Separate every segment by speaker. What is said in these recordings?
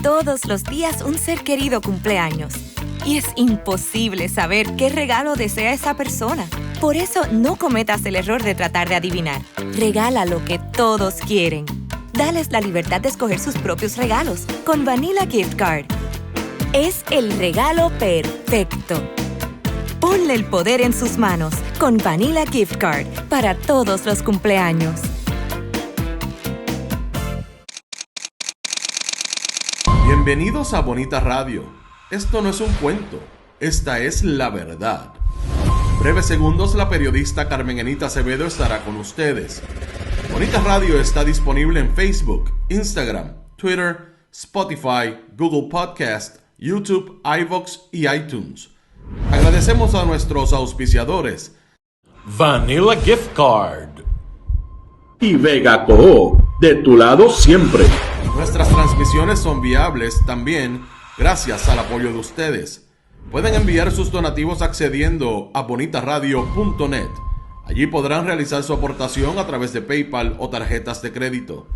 Speaker 1: Todos los días un ser querido cumpleaños. Y es imposible saber qué regalo desea esa persona. Por eso no cometas el error de tratar de adivinar. Regala lo que todos quieren. Dales la libertad de escoger sus propios regalos con Vanilla Gift Card. Es el regalo perfecto. Ponle el poder en sus manos con Vanilla Gift Card para todos los cumpleaños.
Speaker 2: Bienvenidos a Bonita Radio. Esto no es un cuento, esta es la verdad. En breves segundos, la periodista Carmen Enita Acevedo estará con ustedes. Bonita Radio está disponible en Facebook, Instagram, Twitter, Spotify, Google Podcast, YouTube, iVoox y iTunes. Agradecemos a nuestros auspiciadores
Speaker 3: Vanilla Gift Card
Speaker 4: y Vega Coop, de tu lado siempre.
Speaker 2: Nuestras transmisiones son viables también gracias al apoyo de ustedes. Pueden enviar sus donativos accediendo a bonitaradio.net. Allí podrán realizar su aportación a través de PayPal o tarjetas de crédito.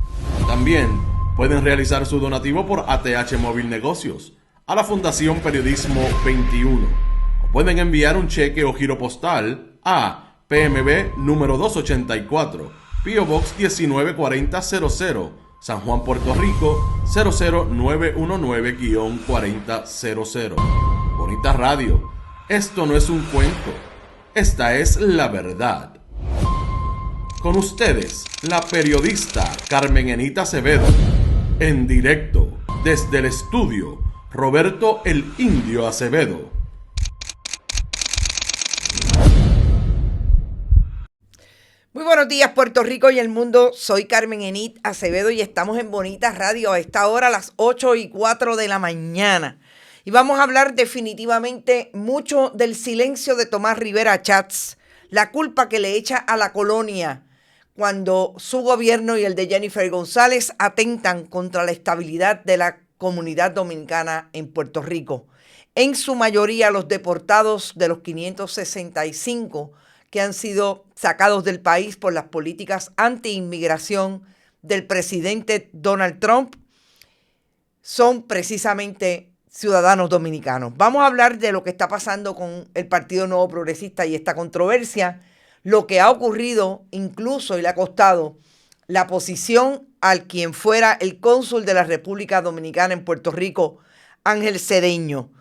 Speaker 2: También pueden realizar su donativo por ATH Móvil Negocios a la Fundación Periodismo 21. O pueden enviar un cheque o giro postal a PMB número 284, P.O. Box 194000, San Juan, Puerto Rico, 00919-4000. Bonita Radio, esto no es un cuento, esta es la verdad. Con ustedes, la periodista Carmen Enita Acevedo, en directo desde el estudio Roberto el Indio Acevedo.
Speaker 5: Muy buenos días, Puerto Rico y el mundo. Soy Carmen Enit Acevedo y estamos en Bonita Radio a esta hora, a las 8:04 de la mañana. Y vamos a hablar definitivamente mucho del silencio de Tomás Rivera Schatz, la culpa que le echa a la colonia cuando su gobierno y el de Jennifer González atentan contra la estabilidad de la comunidad dominicana en Puerto Rico. En su mayoría los deportados de los 565 que han sido sacados del país por las políticas anti-inmigración del presidente Donald Trump son precisamente ciudadanos dominicanos. Vamos a hablar de lo que está pasando con el Partido Nuevo Progresista y esta controversia, lo que ha ocurrido incluso y le ha costado la posición al quien fuera el cónsul de la República Dominicana en Puerto Rico, Ángel Cedeño.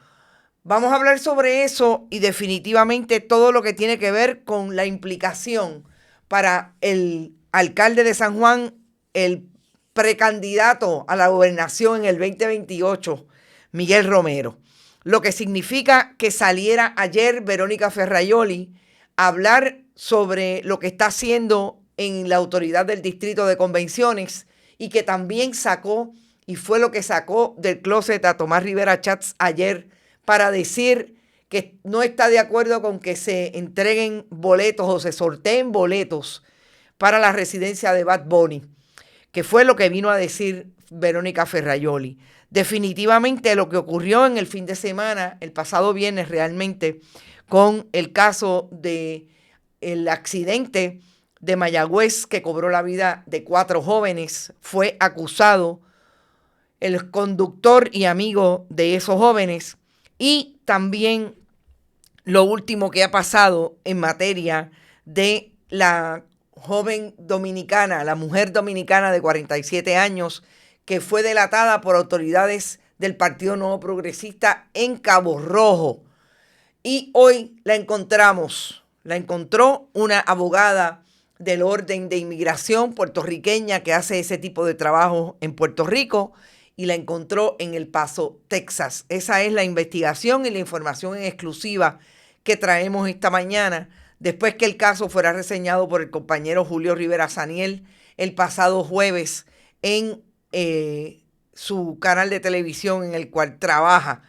Speaker 5: Vamos a hablar sobre eso y definitivamente todo lo que tiene que ver con la implicación para el alcalde de San Juan, el precandidato a la gobernación en el 2028, Miguel Romero. Lo que significa que saliera ayer Verónica Ferraioli a hablar sobre lo que está haciendo en la autoridad del Distrito de Convenciones y que también sacó, y fue lo que sacó del closet a Tomás Rivera Schatz ayer, para decir que no está de acuerdo con que se entreguen boletos o se sorteen boletos para la residencia de Bad Bunny, que fue lo que vino a decir Verónica Ferraioli. Definitivamente lo que ocurrió en el fin de semana, el pasado viernes realmente, con el caso del accidente de Mayagüez que cobró la vida de 4 jóvenes, fue acusado el conductor y amigo de esos jóvenes. Y también lo último que ha pasado en materia de la joven dominicana, la mujer dominicana de 47 años, que fue delatada por autoridades del Partido Nuevo Progresista en Cabo Rojo. Y hoy la encontró una abogada del orden de inmigración puertorriqueña que hace ese tipo de trabajo en Puerto Rico, y la encontró en El Paso, Texas. Esa es la investigación y la información en exclusiva que traemos esta mañana, después que el caso fuera reseñado por el compañero Julio Rivera Saniel el pasado jueves en su canal de televisión en el cual trabaja.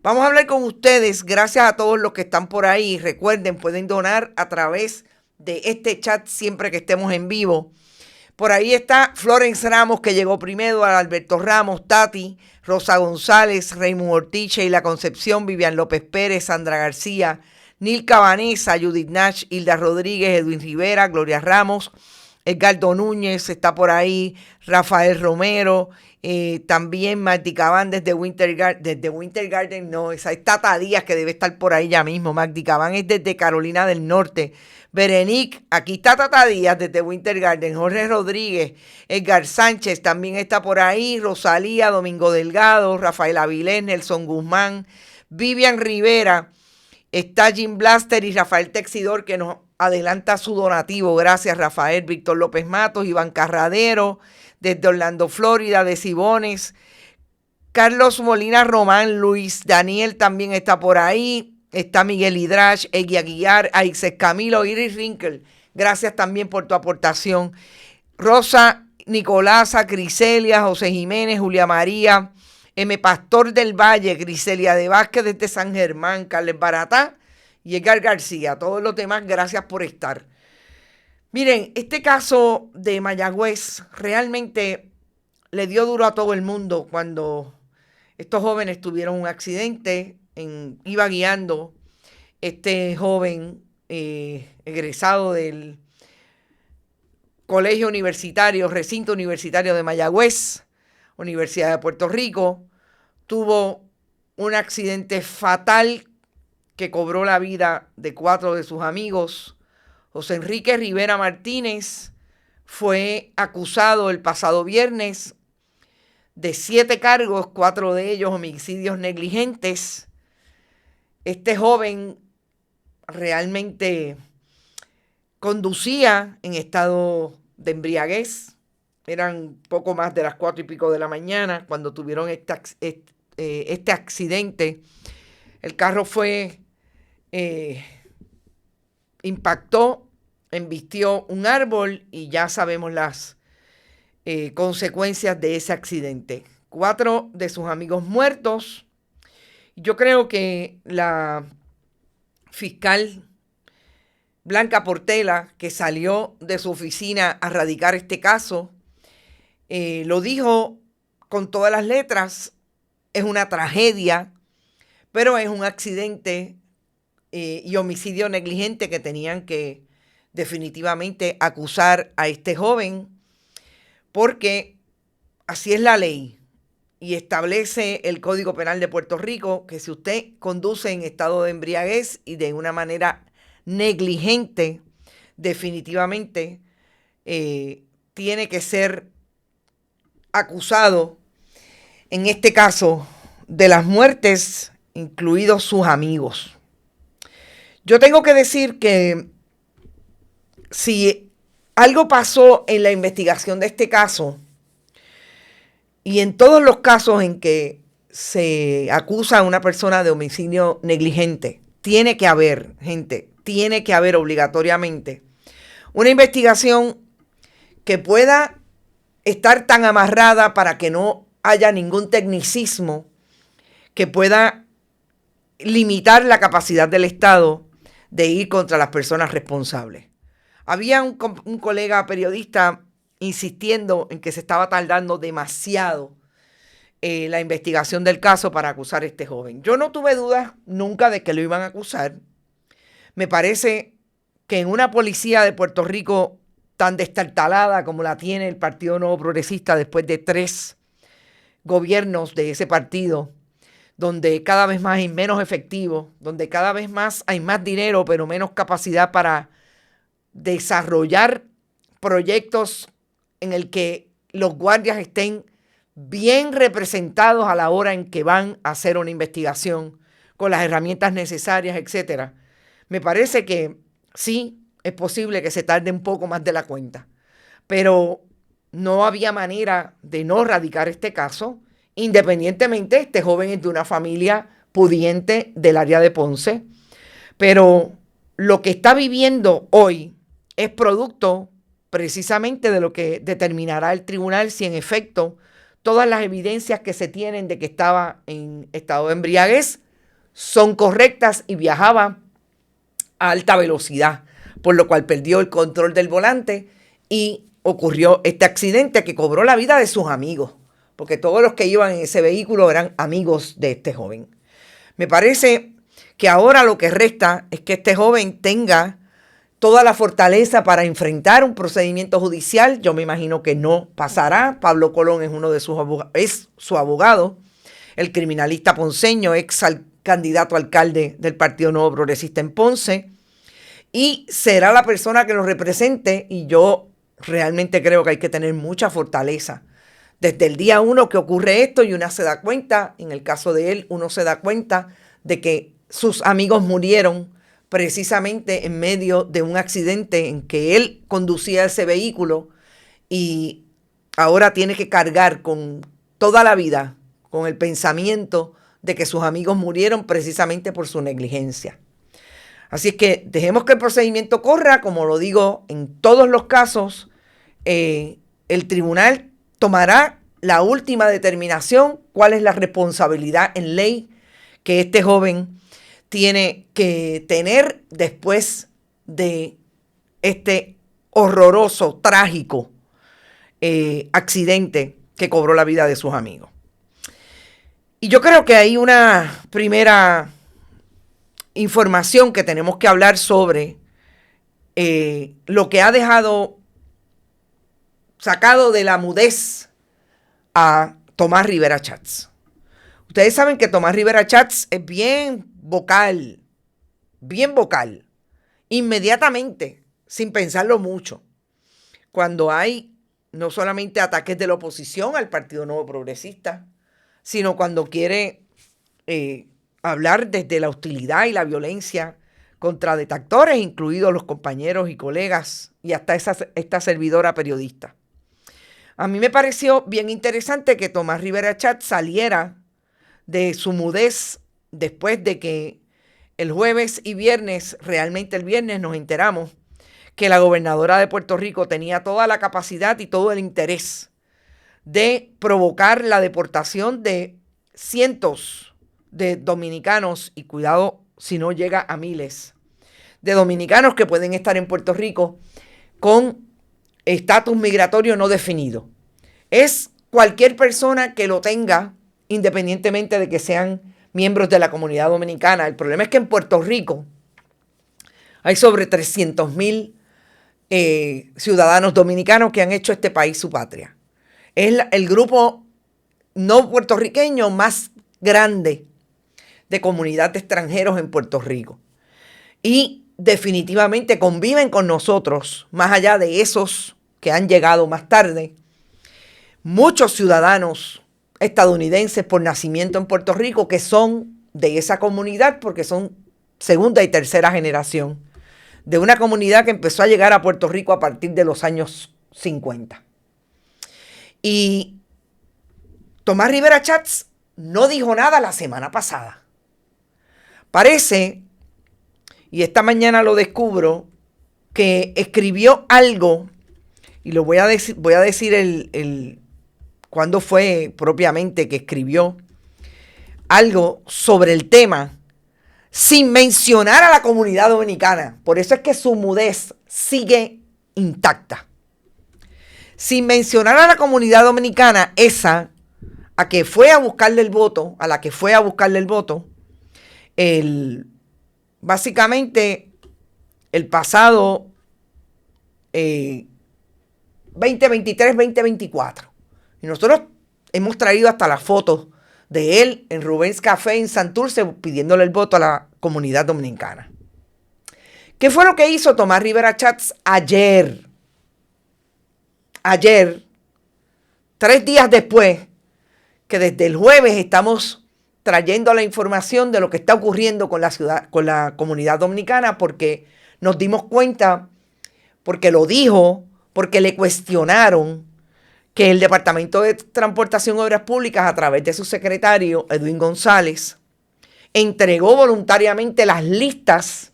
Speaker 5: Vamos a hablar con ustedes, gracias a todos los que están por ahí. Recuerden, pueden donar a través de este chat siempre que estemos en vivo. Por ahí está Florence Ramos, que llegó primero, a Alberto Ramos, Tati, Rosa González, Raymond Ortiz, Sheila Concepción, Vivian López Pérez, Sandra García, Nilka Vanessa, Judith Nash, Hilda Rodríguez, Edwin Rivera, Gloria Ramos, Edgardo Núñez está por ahí, Rafael Romero También Magdi Cabán desde Winter Garden, no, esa es Tata Díaz que debe estar por ahí ya mismo. Magdi Cabán es desde Carolina del Norte. Berenice, aquí está Tata Díaz desde Winter Garden. Jorge Rodríguez, Edgar Sánchez también está por ahí. Rosalía, Domingo Delgado, Rafael Avilés, Nelson Guzmán, Vivian Rivera, está Jim Blaster y Rafael Texidor que nos adelanta su donativo. Gracias, Rafael. Víctor López Matos, Iván Carradero, desde Orlando, Florida, de Cibones. Carlos Molina Román, Luis Daniel también está por ahí. Está Miguel Hidrach, Egui Aguiar, Aixes Camilo, Iris Rinkel. Gracias también por tu aportación. Rosa, Nicolasa, Criselia, José Jiménez, Julia María, M. Pastor del Valle, Griselia de Vázquez desde San Germán, Carles Baratá y Edgar García. Todos los demás, gracias por estar. Miren, este caso de Mayagüez realmente le dio duro a todo el mundo cuando estos jóvenes tuvieron un accidente. Iba guiando este joven egresado del Colegio Universitario, Recinto Universitario de Mayagüez, Universidad de Puerto Rico. Tuvo un accidente fatal que cobró la vida de 4 de sus amigos. José Enrique Rivera Martínez fue acusado el pasado viernes de 7 cargos, 4 de ellos homicidios negligentes. Este joven realmente conducía en estado de embriaguez. Eran poco más de las 4 y pico de la mañana cuando tuvieron este accidente. El carro impactó, embistió un árbol y ya sabemos las consecuencias de ese accidente. 4 de sus amigos muertos. Yo creo que la fiscal Blanca Portela, que salió de su oficina a radicar este caso, lo dijo con todas las letras. Es una tragedia, pero es un accidente y homicidio negligente que tenían que definitivamente acusar a este joven, porque así es la ley. Y establece el Código Penal de Puerto Rico que si usted conduce en estado de embriaguez y de una manera negligente, definitivamente tiene que ser acusado, en este caso, de las muertes, incluidos sus amigos. Yo tengo que decir que si algo pasó en la investigación de este caso, y en todos los casos en que se acusa a una persona de homicidio negligente, tiene que haber, gente, tiene que haber obligatoriamente una investigación que pueda estar tan amarrada para que no haya ningún tecnicismo que pueda limitar la capacidad del Estado de ir contra las personas responsables. Había un colega periodista insistiendo en que se estaba tardando demasiado la investigación del caso para acusar a este joven. Yo no tuve dudas nunca de que lo iban a acusar. Me parece que en una policía de Puerto Rico tan destartalada como la tiene el Partido Nuevo Progresista después de 3 gobiernos de ese partido, donde cada vez más hay menos efectivo, donde cada vez más hay más dinero pero menos capacidad para desarrollar proyectos en el que los guardias estén bien representados a la hora en que van a hacer una investigación con las herramientas necesarias, etcétera. Me parece que sí, es posible que se tarde un poco más de la cuenta, pero no había manera de no radicar este caso, independientemente, este joven es de una familia pudiente del área de Ponce, pero lo que está viviendo hoy es producto precisamente de lo que determinará el tribunal si en efecto todas las evidencias que se tienen de que estaba en estado de embriaguez son correctas y viajaba a alta velocidad, por lo cual perdió el control del volante y ocurrió este accidente que cobró la vida de sus amigos, porque todos los que iban en ese vehículo eran amigos de este joven. Me parece que ahora lo que resta es que este joven tenga toda la fortaleza para enfrentar un procedimiento judicial. Yo me imagino que no pasará. Pablo Colón es uno de sus abogados, es su abogado, el criminalista ponceño, candidato a alcalde del Partido Nuevo Progresista en Ponce, y será la persona que lo represente. Y yo realmente creo que hay que tener mucha fortaleza. Desde el día 1 que ocurre esto y uno se da cuenta, en el caso de él, uno se da cuenta de que sus amigos murieron precisamente en medio de un accidente en que él conducía ese vehículo, y ahora tiene que cargar con toda la vida con el pensamiento de que sus amigos murieron precisamente por su negligencia. Así es que dejemos que el procedimiento corra. Como lo digo, en todos los casos, el tribunal tomará la última determinación, cuál es la responsabilidad en ley que este joven tiene que tener después de este horroroso, trágico accidente que cobró la vida de sus amigos. Y yo creo que hay una primera información que tenemos que hablar sobre lo que ha dejado sacado de la mudez a Tomás Rivera Chats. Ustedes saben que Tomás Rivera Chats es bien vocal, inmediatamente, sin pensarlo mucho, cuando hay no solamente ataques de la oposición al Partido Nuevo Progresista, sino cuando quiere hablar desde la hostilidad y la violencia contra detractores, incluidos los compañeros y colegas y hasta esta servidora periodista. A mí me pareció bien interesante que Tomás Rivera Chats saliera de su mudez después de que el jueves y viernes, realmente el viernes, nos enteramos que la gobernadora de Puerto Rico tenía toda la capacidad y todo el interés de provocar la deportación de cientos de dominicanos, y cuidado si no llega a miles, de dominicanos que pueden estar en Puerto Rico con estatus migratorio no definido. Es cualquier persona que lo tenga, independientemente de que sean miembros de la comunidad dominicana. El problema es que en Puerto Rico hay sobre 300,000 ciudadanos dominicanos que han hecho este país su patria. Es el grupo no puertorriqueño más grande de comunidad de extranjeros en Puerto Rico. Y definitivamente conviven con nosotros, más allá de esos que han llegado más tarde, muchos ciudadanos estadounidenses por nacimiento en Puerto Rico que son de esa comunidad porque son segunda y tercera generación de una comunidad que empezó a llegar a Puerto Rico a partir de los años 50. Y Tomás Rivera Chats no dijo nada la semana pasada. Parece, y esta mañana lo descubro, que escribió algo, y lo voy a decir cuándo fue propiamente que escribió algo sobre el tema, sin mencionar a la comunidad dominicana. Por eso es que su mudez sigue intacta. Sin mencionar a la comunidad dominicana, esa a la que fue a buscarle el voto, básicamente el pasado 2023-2024. Y nosotros hemos traído hasta las fotos de él en Rubens Café en Santurce pidiéndole el voto a la comunidad dominicana. ¿Qué fue lo que hizo Tomás Rivera Chats ayer? Ayer, 3 días después, que desde el jueves estamos trayendo la información de lo que está ocurriendo con la comunidad dominicana, porque nos dimos cuenta, porque lo dijo, porque le cuestionaron, que el Departamento de Transportación y Obras Públicas, a través de su secretario, Edwin González, entregó voluntariamente las listas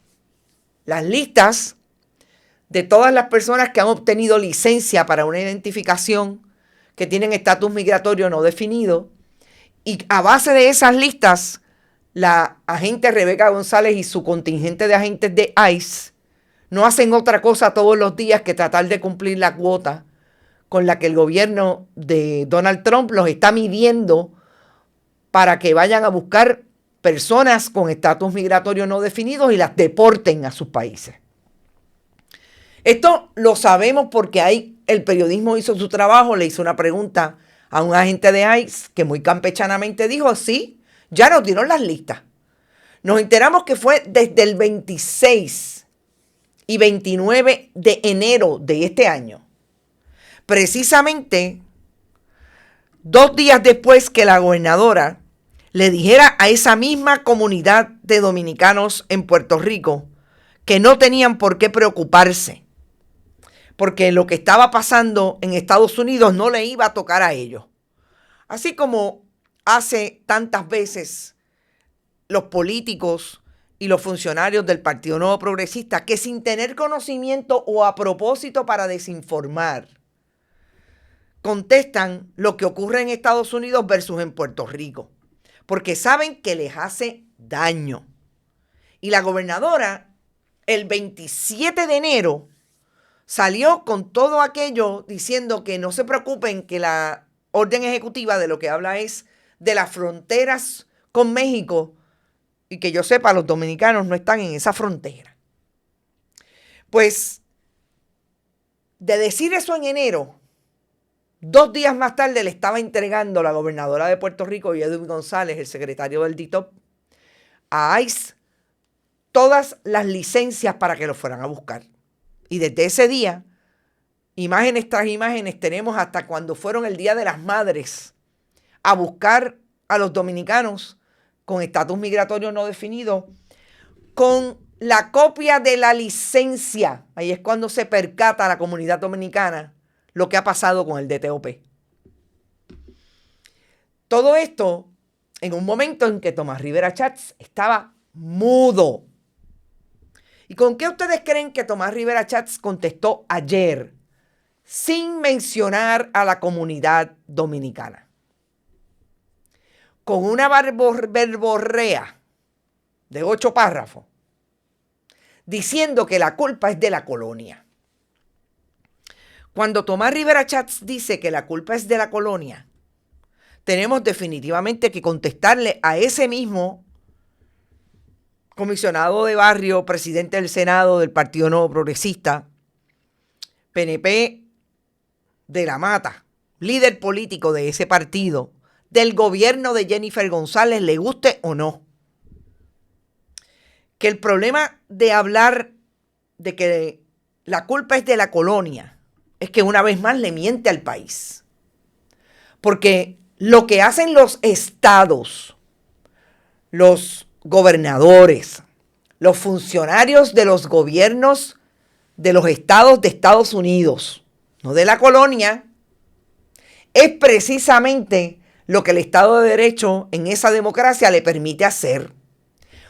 Speaker 5: de todas las personas que han obtenido licencia para una identificación, que tienen estatus migratorio no definido. Y a base de esas listas, la agente Rebeca González y su contingente de agentes de ICE no hacen otra cosa todos los días que tratar de cumplir la cuota con la que el gobierno de Donald Trump los está midiendo para que vayan a buscar personas con estatus migratorio no definidos y las deporten a sus países. Esto lo sabemos porque el periodismo hizo su trabajo, le hizo una pregunta a un agente de ICE que muy campechanamente dijo, sí, ya nos dieron las listas. Nos enteramos que fue desde el 26 y 29 de enero de este año. Precisamente 2 días después que la gobernadora le dijera a esa misma comunidad de dominicanos en Puerto Rico que no tenían por qué preocuparse, porque lo que estaba pasando en Estados Unidos no le iba a tocar a ellos. Así como hace tantas veces los políticos y los funcionarios del Partido Nuevo Progresista que sin tener conocimiento o a propósito para desinformar, contestan lo que ocurre en Estados Unidos versus en Puerto Rico, porque saben que les hace daño. Y la gobernadora, el 27 de enero, salió con todo aquello diciendo que no se preocupen, que la orden ejecutiva de lo que habla es de las fronteras con México y que yo sepa, los dominicanos no están en esa frontera. Pues, de decir eso en enero, 2 días más tarde le estaba entregando la gobernadora de Puerto Rico, Edwin González, el secretario del DITOP, a ICE todas las licencias para que lo fueran a buscar. Y desde ese día, imágenes tras imágenes, tenemos hasta cuando fueron el Día de las Madres a buscar a los dominicanos con estatus migratorio no definido, con la copia de la licencia. Ahí es cuando se percata la comunidad dominicana lo que ha pasado con el DTOP. Todo esto en un momento en que Tomás Rivera Schatz estaba mudo. ¿Y con qué ustedes creen que Tomás Rivera Schatz contestó ayer sin mencionar a la comunidad dominicana? Con una verborrea de 8 párrafos, diciendo que la culpa es de la colonia. Cuando Tomás Rivera Schatz dice que la culpa es de la colonia, tenemos definitivamente que contestarle a ese mismo comisionado de barrio, presidente del Senado del Partido Nuevo Progresista, PNP de la Mata, líder político de ese partido, del gobierno de Jennifer González, le guste o no, que el problema de hablar de que la culpa es de la colonia es que una vez más le miente al país. Porque lo que hacen los estados, los gobernadores, los funcionarios de los gobiernos de los estados de Estados Unidos, no de la colonia, es precisamente lo que el Estado de Derecho en esa democracia le permite hacer.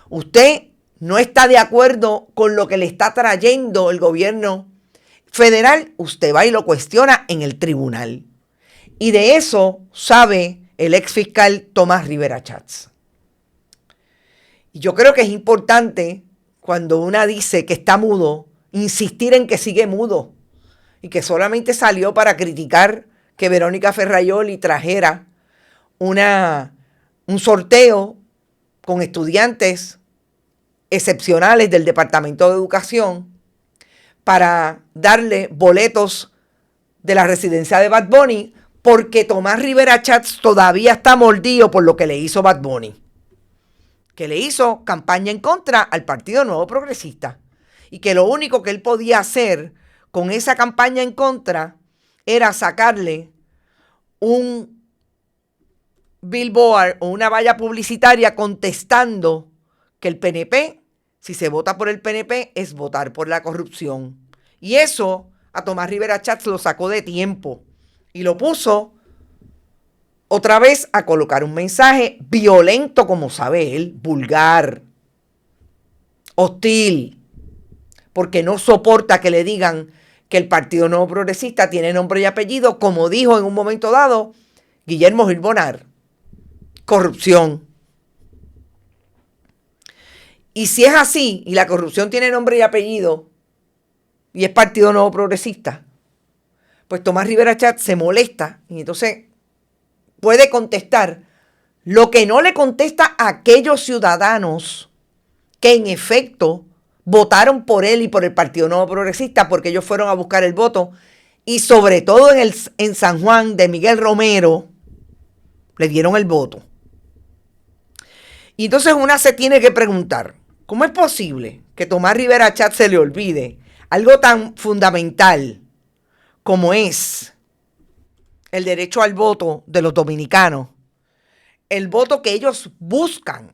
Speaker 5: Usted no está de acuerdo con lo que le está trayendo el gobierno federal, usted va y lo cuestiona en el tribunal. Y de eso sabe el ex fiscal Tomás Rivera Schatz. Y yo creo que es importante, cuando una dice que está mudo, insistir en que sigue mudo y que solamente salió para criticar que Verónica Ferrayoli trajera un sorteo con estudiantes excepcionales del Departamento de Educación para darle boletos de la residencia de Bad Bunny, porque Tomás Rivera Schatz todavía está mordido por lo que le hizo Bad Bunny, que le hizo campaña en contra al Partido Nuevo Progresista, y que lo único que él podía hacer con esa campaña en contra era sacarle un billboard o una valla publicitaria contestando que el PNP, si se vota por el PNP, es votar por la corrupción. Y eso a Tomás Rivera Schatz lo sacó de tiempo y lo puso otra vez a colocar un mensaje violento, como sabe él, vulgar, hostil, porque no soporta que le digan que el Partido Nuevo Progresista tiene nombre y apellido, como dijo en un momento dado Guillermo Gil Bonar: corrupción. Y si es así, y la corrupción tiene nombre y apellido, y es Partido Nuevo Progresista, pues Tomás Rivera Schatz se molesta y entonces puede contestar lo que no le contesta a aquellos ciudadanos que en efecto votaron por él y por el Partido Nuevo Progresista porque ellos fueron a buscar el voto. Y sobre todo en San Juan de Miguel Romero, le dieron el voto. Y entonces una se tiene que preguntar, ¿cómo es posible que Tomás Rivera Chatz se le olvide algo tan fundamental como es el derecho al voto de los dominicanos? El voto que ellos buscan,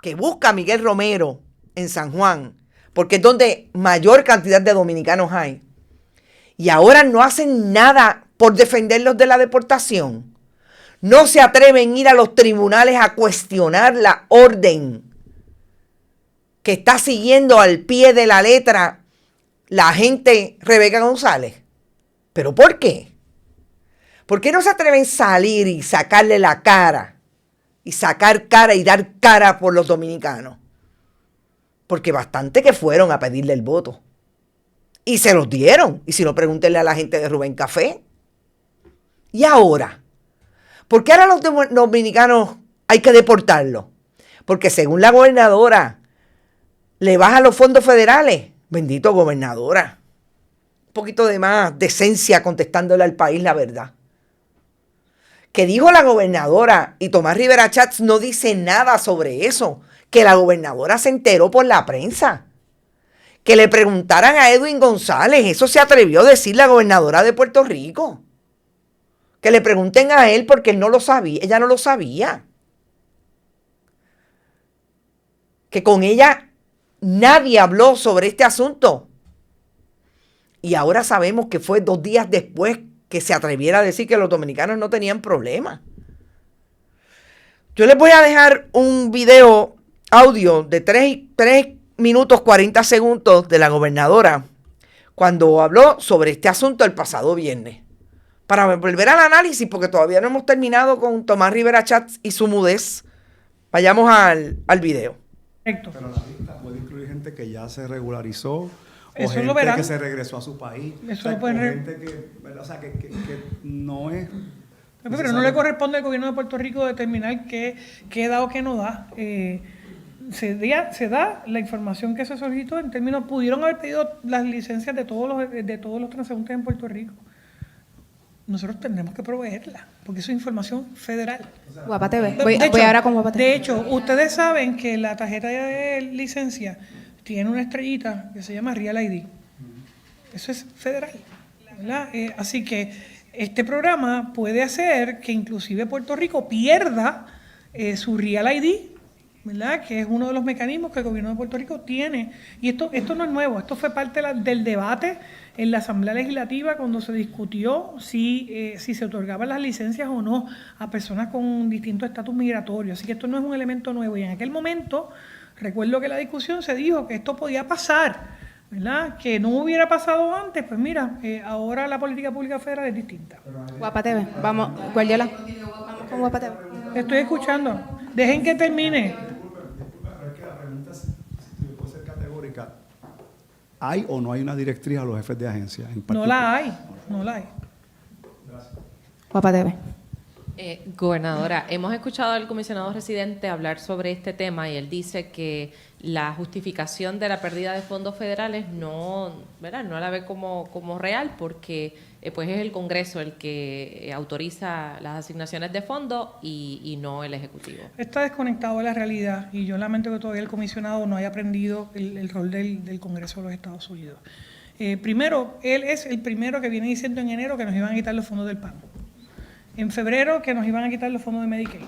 Speaker 5: que busca Miguel Romero en San Juan, porque es donde mayor cantidad de dominicanos hay. Y ahora no hacen nada por defenderlos de la deportación. No se atreven a ir a los tribunales a cuestionar la orden que está siguiendo al pie de la letra la agente Rebeca González. ¿Pero por qué? ¿Por qué no se atreven a salir y sacarle la cara? Y sacar cara y dar cara por los dominicanos. Porque bastante que fueron a pedirle el voto. Y se los dieron. Y si no, pregúntenle a la gente de Rubén Café. ¿Y ahora? ¿Por qué ahora los dominicanos hay que deportarlos? Porque según la gobernadora, le bajan los fondos federales. Bendito gobernadora. Un poquito de más decencia contestándole al país la verdad. Que dijo la gobernadora, y Tomás Rivera Chatz no dice nada sobre eso, que la gobernadora se enteró por la prensa. Que le preguntaran a Edwin González, eso se atrevió a decir la gobernadora de Puerto Rico. Que le pregunten a él porque él no lo sabía, ella no lo sabía. Que con ella nadie habló sobre este asunto. Y ahora sabemos que fue 2 días después que se atreviera a decir que los dominicanos no tenían problema. Yo les voy a dejar un video audio de 3 minutos 40 segundos de la gobernadora cuando habló sobre este asunto el pasado viernes. Para volver al análisis, porque todavía no hemos terminado con Tomás Rivera Chatz y su mudez. Vayamos al video.
Speaker 6: Pero la lista puede incluir gente que ya se regularizó, o
Speaker 7: eso
Speaker 6: gente que se regresó a su país.
Speaker 7: Eso
Speaker 6: o
Speaker 7: lo pueden
Speaker 6: gente que no es...
Speaker 7: Pero no le corresponde al gobierno de Puerto Rico determinar qué da o qué no da. Se da la información que se solicitó en términos, pudieron haber pedido las licencias de todos los transeúntes en Puerto Rico. Nosotros tendremos que proveerla, porque eso es información federal.
Speaker 8: Guapa TV. Voy ahora con Guapa TV.
Speaker 7: De hecho, ustedes saben que la tarjeta de licencia tiene una estrellita que se llama Real ID. Eso es federal, ¿verdad? Así que este programa puede hacer que inclusive Puerto Rico pierda su Real ID, ¿verdad? Que es uno de los mecanismos que el gobierno de Puerto Rico tiene. Y esto no es nuevo, esto fue parte del debate en la Asamblea Legislativa cuando se discutió si se otorgaban las licencias o no a personas con distintos estatus migratorios. Así que esto no es un elemento nuevo. Y en aquel momento, recuerdo que la discusión se dijo que esto podía pasar, ¿verdad? Que no hubiera pasado antes. Pues mira, ahora la política pública federal es distinta.
Speaker 8: Guapa TV. Vamos, Guardiola. Vamos con Guapa TV.
Speaker 7: Estoy escuchando. Dejen que termine.
Speaker 6: Pero es que la pregunta es, si puede ser categórica, ¿hay o no hay una directriz a los jefes de agencia?
Speaker 7: No la hay.
Speaker 6: Gracias.
Speaker 8: Guapa TV.
Speaker 9: Gobernadora, hemos escuchado al comisionado residente hablar sobre este tema y él dice que la justificación de la pérdida de fondos federales no la ve como real porque pues es el Congreso el que autoriza las asignaciones de fondos y no el Ejecutivo.
Speaker 7: Está desconectado de la realidad y yo lamento que todavía el comisionado no haya aprendido el rol del Congreso de los Estados Unidos. Primero, él es el primero que viene diciendo en enero que nos iban a quitar los fondos del PAN. En febrero que nos iban a quitar los fondos de Medicaid.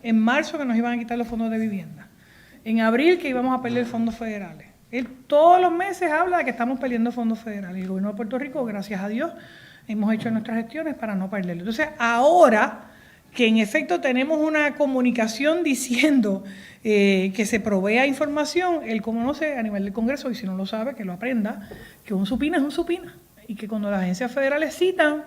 Speaker 7: En marzo que nos iban a quitar los fondos de vivienda. En abril que íbamos a perder fondos federales. Él todos los meses habla de que estamos perdiendo fondos federales. Y el gobierno de Puerto Rico, gracias a Dios, hemos hecho nuestras gestiones para no perderlo. Entonces, ahora que en efecto tenemos una comunicación diciendo que se provea información, él conoce a nivel del Congreso, y si no lo sabe, que lo aprenda, que un supina es un supina. Y que cuando las agencias federales citan,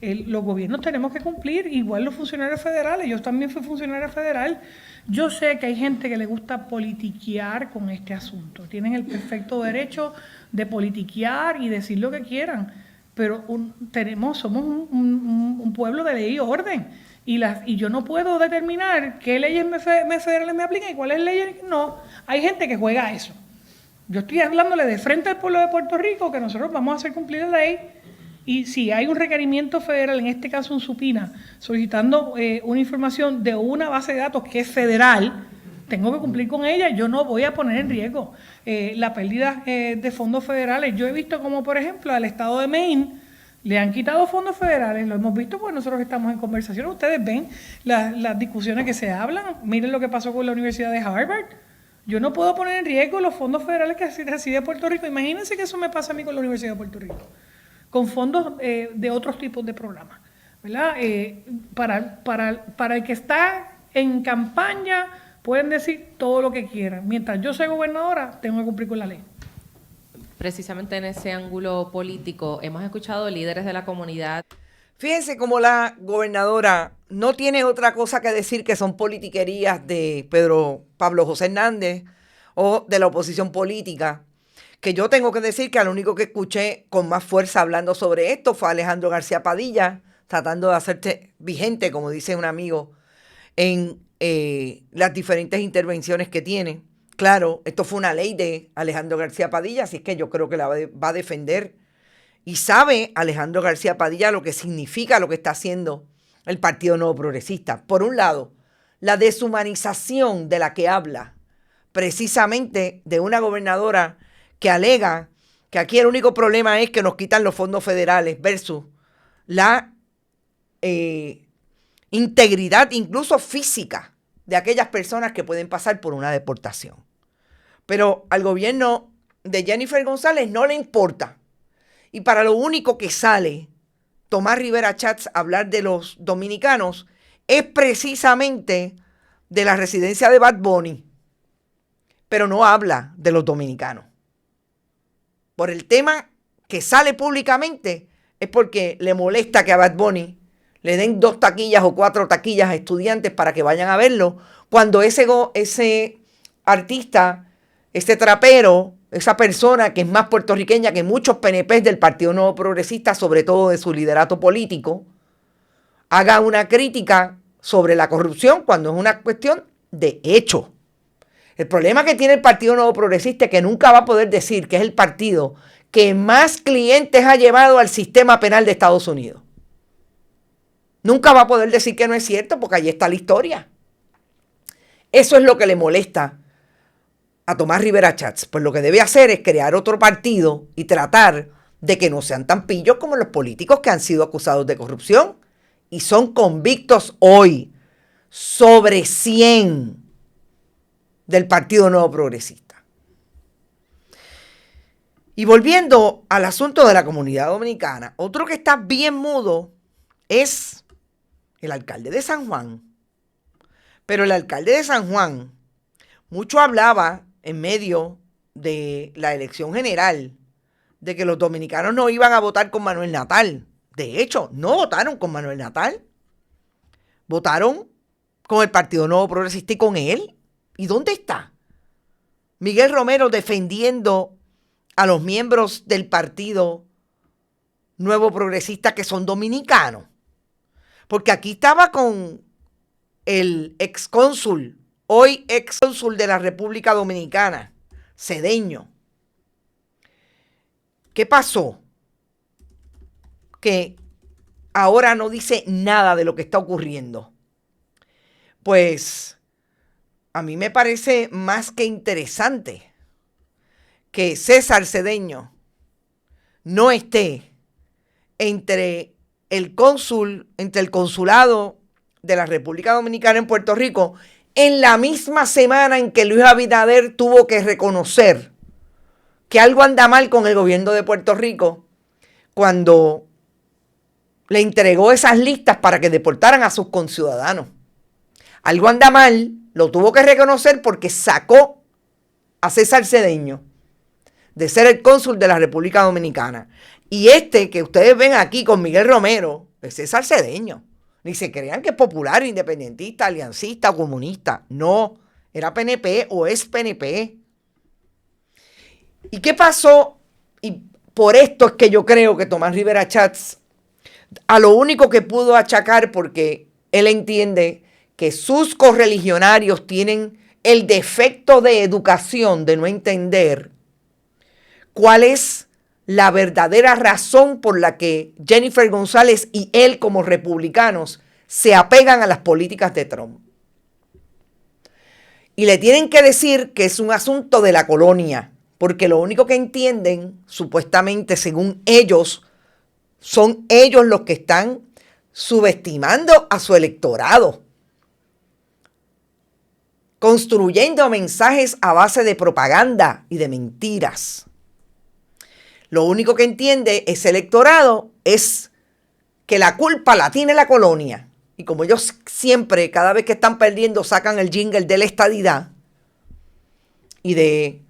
Speaker 7: los gobiernos tenemos que cumplir, igual los funcionarios federales. Yo también fui funcionaria federal. Yo sé que hay gente que le gusta politiquear con este asunto. Tienen el perfecto derecho de politiquear y decir lo que quieran, pero somos un pueblo de ley y orden. Y yo no puedo determinar qué leyes federales me aplican y cuáles leyes no. Hay gente que juega a eso. Yo estoy hablándole de frente al pueblo de Puerto Rico que nosotros vamos a hacer cumplir la ley y si hay un requerimiento federal, en este caso un supina, solicitando una información de una base de datos que es federal, tengo que cumplir con ella. Yo no voy a poner en riesgo la pérdida de fondos federales. Yo he visto como, por ejemplo, al estado de Maine le han quitado fondos federales. Lo hemos visto porque nosotros estamos en conversación. Ustedes ven las discusiones que se hablan. Miren lo que pasó con la Universidad de Harvard. Yo no puedo poner en riesgo los fondos federales que recibe Puerto Rico. Imagínense que eso me pasa a mí con la Universidad de Puerto Rico, con fondos de otros tipos de programas, ¿verdad? Para el que está en campaña, pueden decir todo lo que quieran. Mientras yo soy gobernadora, tengo que cumplir con la ley.
Speaker 9: Precisamente en ese ángulo político, hemos escuchado líderes de la comunidad.
Speaker 5: Fíjense cómo la gobernadora no tiene otra cosa que decir que son politiquerías de Pablo José Hernández o de la oposición política, que yo tengo que decir que al único que escuché con más fuerza hablando sobre esto fue Alejandro García Padilla, tratando de hacerse vigente, como dice un amigo, en las diferentes intervenciones que tiene. Claro, esto fue una ley de Alejandro García Padilla, así es que yo creo que la va a defender. Y sabe Alejandro García Padilla lo que significa lo que está haciendo el Partido Nuevo Progresista. Por un lado, la deshumanización de la que habla, precisamente de una gobernadora que alega que aquí el único problema es que nos quitan los fondos federales versus la integridad incluso física de aquellas personas que pueden pasar por una deportación. Pero al gobierno de Jennifer González no le importa. Y para lo único que sale Tomás Rivera Schatz a hablar de los dominicanos es precisamente de la residencia de Bad Bunny. Pero no habla de los dominicanos. Por el tema que sale públicamente es porque le molesta que a Bad Bunny le den 2 taquillas o 4 taquillas a estudiantes para que vayan a verlo, cuando ese artista, ese trapero, esa persona que es más puertorriqueña que muchos PNPs del Partido Nuevo Progresista, sobre todo de su liderato político, haga una crítica sobre la corrupción cuando es una cuestión de hecho. El problema que tiene el Partido Nuevo Progresista es que nunca va a poder decir que es el partido que más clientes ha llevado al sistema penal de Estados Unidos. Nunca va a poder decir que no es cierto porque ahí está la historia. Eso es lo que le molesta a Tomás Rivera Schatz. Pues lo que debe hacer es crear otro partido y tratar de que no sean tan pillos como los políticos que han sido acusados de corrupción y son convictos hoy sobre 100 del Partido Nuevo Progresista. Y volviendo al asunto de la comunidad dominicana, otro que está bien mudo es el alcalde de San Juan. Pero el alcalde de San Juan mucho hablaba en medio de la elección general de que los dominicanos no iban a votar con Manuel Natal. De hecho, no votaron con Manuel Natal. Votaron con el Partido Nuevo Progresista y con él. ¿Y dónde está Miguel Romero defendiendo a los miembros del Partido Nuevo Progresista que son dominicanos? Porque aquí estaba con el excónsul, hoy excónsul de la República Dominicana, Cedeño. ¿Qué pasó? Que ahora no dice nada de lo que está ocurriendo. Pues a mí me parece más que interesante que César Cedeño no esté entre el consulado de la República Dominicana en Puerto Rico en la misma semana en que Luis Abinader tuvo que reconocer que algo anda mal con el gobierno de Puerto Rico cuando le entregó esas listas para que deportaran a sus conciudadanos. Algo anda mal, lo tuvo que reconocer porque sacó a César Cedeño de ser el cónsul de la República Dominicana. Y este que ustedes ven aquí con Miguel Romero es César Cedeño. Ni se crean que es popular, independentista, aliancista o comunista. No, era PNP o es PNP. ¿Y qué pasó? Y por esto es que yo creo que Tomás Rivera Schatz a lo único que pudo achacar, porque él entiende que sus correligionarios tienen el defecto de educación de no entender cuál es la verdadera razón por la que Jennifer González y él como republicanos se apegan a las políticas de Trump. Y le tienen que decir que es un asunto de la colonia, porque lo único que entienden, supuestamente según ellos, son ellos los que están subestimando a su electorado, construyendo mensajes a base de propaganda y de mentiras. Lo único que entiende ese electorado es que la culpa la tiene la colonia. Y como ellos siempre, cada vez que están perdiendo, sacan el jingle de la estadidad y de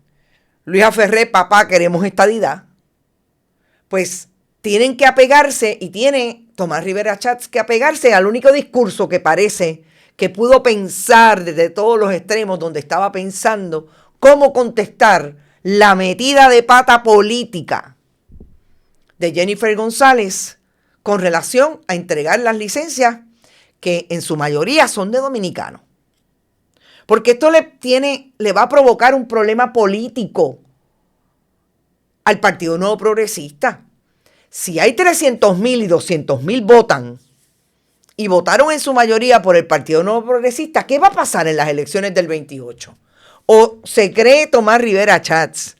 Speaker 5: Luisa Ferré, papá, queremos estadidad, pues tienen que apegarse, y tiene Tomás Rivera Schatz que apegarse al único discurso que parece que pudo pensar desde todos los extremos donde estaba pensando cómo contestar la metida de pata política de Jennifer González con relación a entregar las licencias que en su mayoría son de dominicanos. Porque esto le va a provocar un problema político al Partido Nuevo Progresista. Si hay 300,000 y 200,000 votan y votaron en su mayoría por el Partido Nuevo Progresista, ¿qué va a pasar en las elecciones del 28? ¿O se cree Tomás Rivera Schatz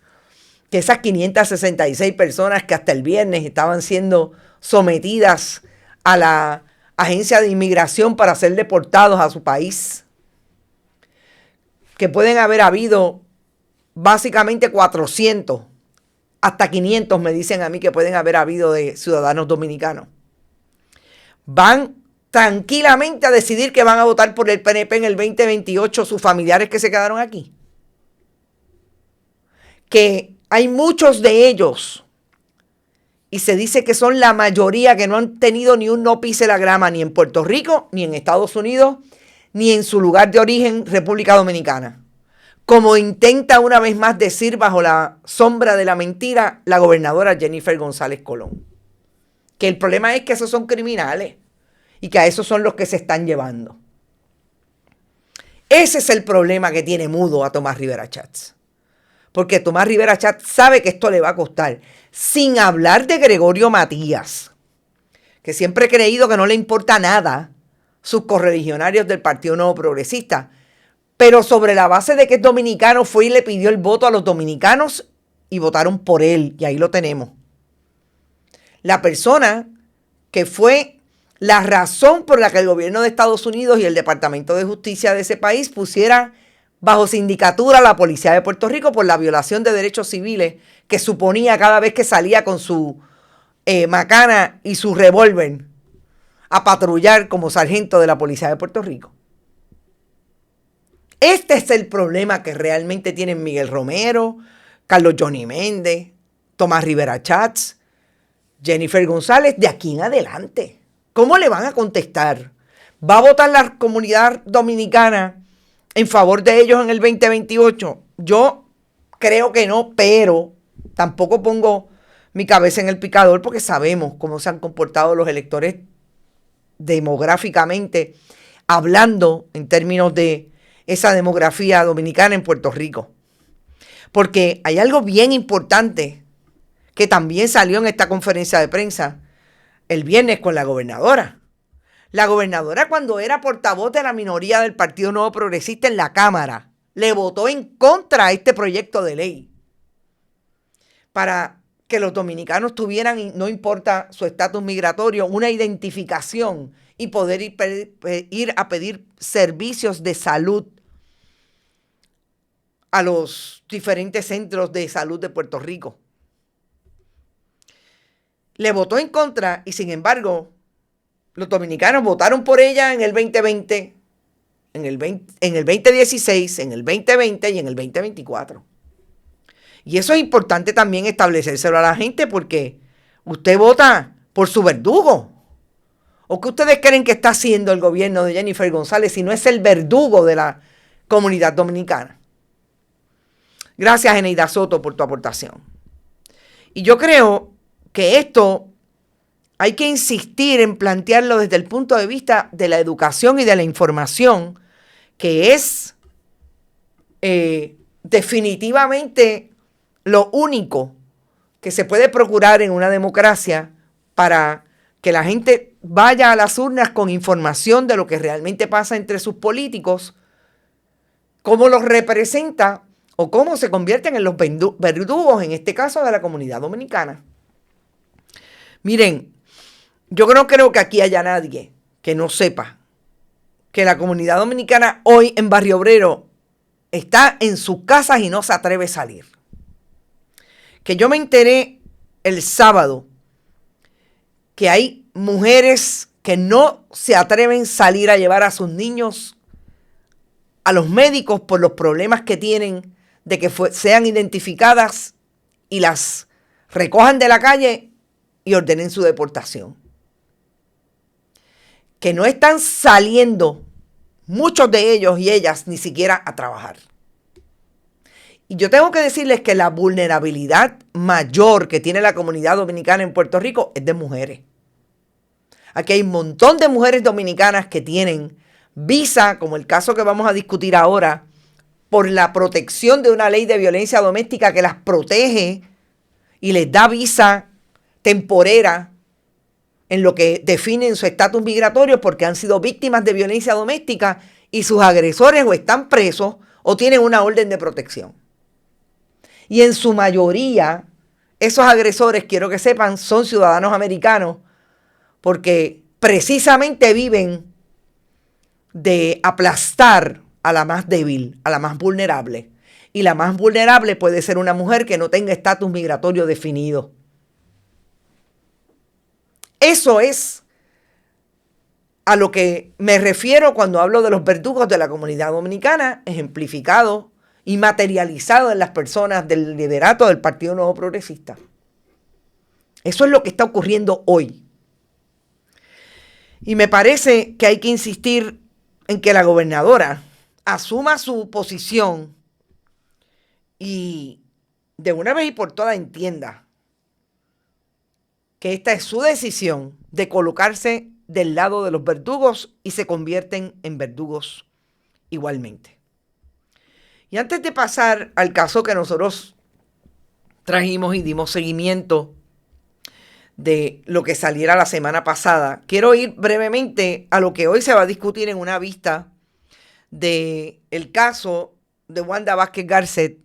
Speaker 5: que esas 566 personas que hasta el viernes estaban siendo sometidas a la agencia de inmigración para ser deportados a su país, que pueden haber habido básicamente 400, hasta 500 me dicen a mí que pueden haber habido de ciudadanos dominicanos, van tranquilamente a decidir que van a votar por el PNP en el 2028 sus familiares que se quedaron aquí? Que hay muchos de ellos, y se dice que son la mayoría, que no han tenido ni un no pise la grama ni en Puerto Rico, ni en Estados Unidos, ni en su lugar de origen, República Dominicana. Como intenta una vez más decir bajo la sombra de la mentira la gobernadora Jennifer González Colón. Que el problema es que esos son criminales y que a esos son los que se están llevando. Ese es el problema que tiene mudo a Tomás Rivera Schatz. Porque Tomás Rivera Schatz sabe que esto le va a costar. Sin hablar de Gregorio Matías, que siempre he creído que no le importa nada sus correligionarios del Partido Nuevo Progresista, pero sobre la base de que es dominicano, fue y le pidió el voto a los dominicanos y votaron por él, y ahí lo tenemos. La persona que fue la razón por la que el gobierno de Estados Unidos y el Departamento de Justicia de ese país pusiera bajo sindicatura a la policía de Puerto Rico por la violación de derechos civiles que suponía cada vez que salía con su macana y su revólver a patrullar como sargento de la policía de Puerto Rico. Este es el problema que realmente tienen Miguel Romero, Carlos Johnny Méndez, Tomás Rivera Schatz, Jennifer González, de aquí en adelante. ¿Cómo le van a contestar? ¿Va a votar la comunidad dominicana en favor de ellos en el 2028? Yo creo que no, pero tampoco pongo mi cabeza en el picador porque sabemos cómo se han comportado los electores demográficamente, hablando en términos de esa demografía dominicana en Puerto Rico. Porque hay algo bien importante que también salió en esta conferencia de prensa el viernes con la gobernadora. La gobernadora, cuando era portavoz de la minoría del Partido Nuevo Progresista en la Cámara, le votó en contra a este proyecto de ley para que los dominicanos tuvieran, no importa su estatus migratorio, una identificación y poder ir a pedir servicios de salud a los diferentes centros de salud de Puerto Rico. Le votó en contra y, sin embargo, los dominicanos votaron por ella en el 2020, en el 2016, en el 2020 y en el 2024. Y eso es importante también establecérselo a la gente, porque usted vota por su verdugo. ¿O qué ustedes creen que está haciendo el gobierno de Jennifer González si no es el verdugo de la comunidad dominicana? Gracias, Eneida Soto, por tu aportación. Y yo creo que esto hay que insistir en plantearlo desde el punto de vista de la educación y de la información, que es definitivamente lo único que se puede procurar en una democracia para que la gente vaya a las urnas con información de lo que realmente pasa entre sus políticos, cómo los representa o cómo se convierten en los verdugos, en este caso de la comunidad dominicana. Miren, yo no creo que aquí haya nadie que no sepa que la comunidad dominicana hoy en Barrio Obrero está en sus casas y no se atreve a salir. Que yo me enteré el sábado que hay mujeres que no se atreven a salir a llevar a sus niños a los médicos por los problemas que tienen de que sean identificadas y las recojan de la calle y ordenen su deportación. Que no están saliendo muchos de ellos y ellas ni siquiera a trabajar. Y yo tengo que decirles que la vulnerabilidad mayor que tiene la comunidad dominicana en Puerto Rico es de mujeres. Aquí hay un montón de mujeres dominicanas que tienen visa, como el caso que vamos a discutir ahora, por la protección de una ley de violencia doméstica que las protege y les da visa temporera en lo que definen su estatus migratorio porque han sido víctimas de violencia doméstica y sus agresores o están presos o tienen una orden de protección. Y en su mayoría, esos agresores, quiero que sepan, son ciudadanos americanos porque precisamente viven de aplastar a la más débil, a la más vulnerable. Y la más vulnerable puede ser una mujer que no tenga estatus migratorio definido. Eso es a lo que me refiero cuando hablo de los verdugos de la comunidad dominicana, ejemplificado y materializado en las personas del liderato del Partido Nuevo Progresista. Eso es lo que está ocurriendo hoy. Y me parece que hay que insistir en que la gobernadora asuma su posición y de una vez y por todas entienda que esta es su decisión de colocarse del lado de los verdugos y se convierten en verdugos igualmente. Y antes de pasar al caso que nosotros trajimos y dimos seguimiento de lo que saliera la semana pasada, quiero ir brevemente a lo que hoy se va a discutir en una vista del caso de Wanda Vázquez Garcet,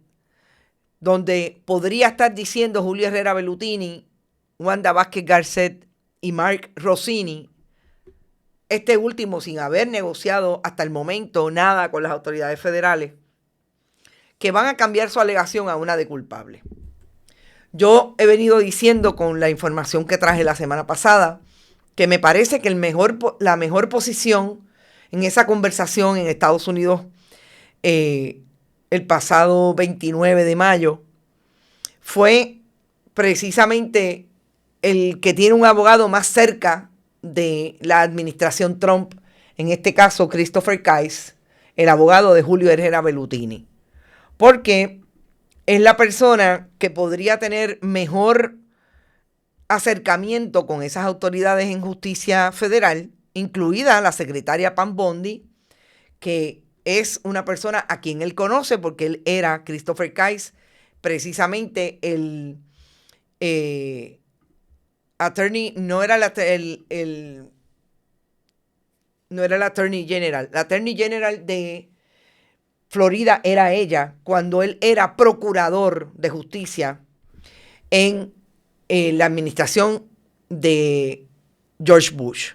Speaker 5: donde podría estar diciendo Julio Herrera Bellutini, Wanda Vázquez Garcet y Mark Rossini, este último sin haber negociado hasta el momento nada con las autoridades federales, que van a cambiar su alegación a una de culpable. Yo he venido diciendo con la información que traje la semana pasada que me parece que la mejor posición en esa conversación en Estados Unidos el pasado 29 de mayo fue precisamente el que tiene un abogado más cerca de la administración Trump, en este caso Christopher Kise, el abogado de Julio Herrera Bellutini, porque es la persona que podría tener mejor acercamiento con esas autoridades en justicia federal, incluida la secretaria Pam Bondi, que es una persona a quien él conoce porque él era, Christopher Kise, precisamente el attorney, no era el attorney general. La attorney general de Florida era ella cuando él era procurador de justicia en la administración de George Bush.